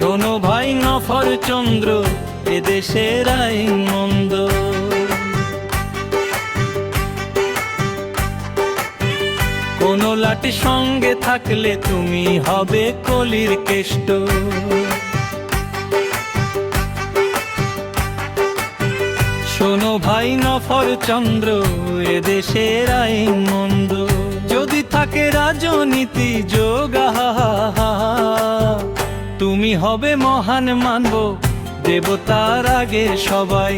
শোনো ভাই নফর চন্দ্র, এদেশের আইন মন্দ। কোন লাঠি সঙ্গে থাকলে তুমি হবে কলির কেষ্ট। শোনো ভাই নফর চন্দ্র, এদেশের আইন মন্দ। যদি থাকে রাজনীতি যোগ, তুমি হবে মহান মানব। দেবতার আগে সবাই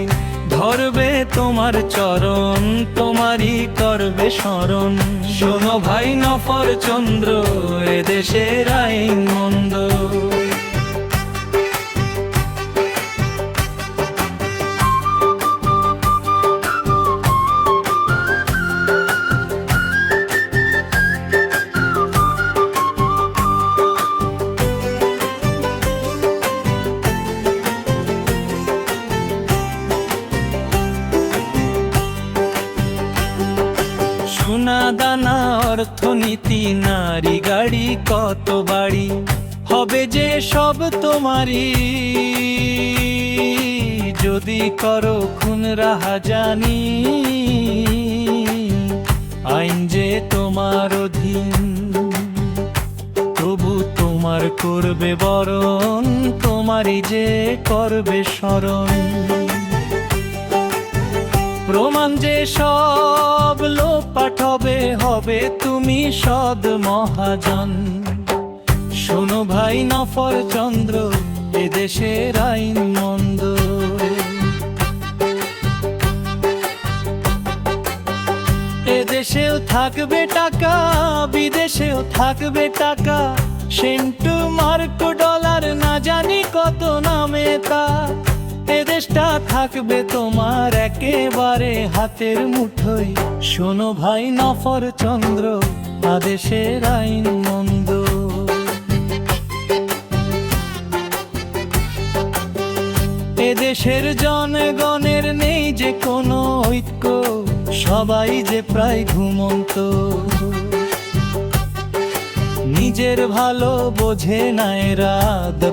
ধরবে তোমার চরণ, তোমারই করবে স্মরণ। শোনো ভাই নফর চন্দ্র, এদেশের আইন মন্দ। সোনা দানা অর্থনীতি নারী গাড়ি কত বাড়ি, হবে যে সব তোমারই। যদি করো খুন রাহাজানি, আইন যে তোমার অধীন। তবু তোমার করবে বরণ, তোমারই যে করবে স্মরণ। প্রমাণ যে সব লোপাট হবে, হবে তুমি সদ মহাজন। শোনো ভাই নফর চন্দ্র, এদেশের আইন মন্দ। এদেশেও থাকবে টাকা, বিদেশেও থাকবে টাকা। সেন্টু মার্ক ডলার না জানি কত নামে তা। এদেশটা থাকবে তোমার একেবারে হাতের মুঠোয়। শোনো ভাই নফর চন্দ্র, আদেশের আইন মন্দ। এদেশের জনগণের নেই যে কোনো ঐক্য, সবাই যে প্রায় ঘুমন্ত। নিজের ভালো বোঝে না এরা,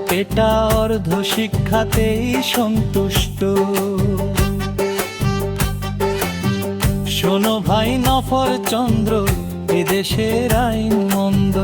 পেটা অর্ধ শিক্ষাতেই সন্তুষ্ট। শোনো ভাই নফর চন্দ্র, এদেশের আইন মন্দ।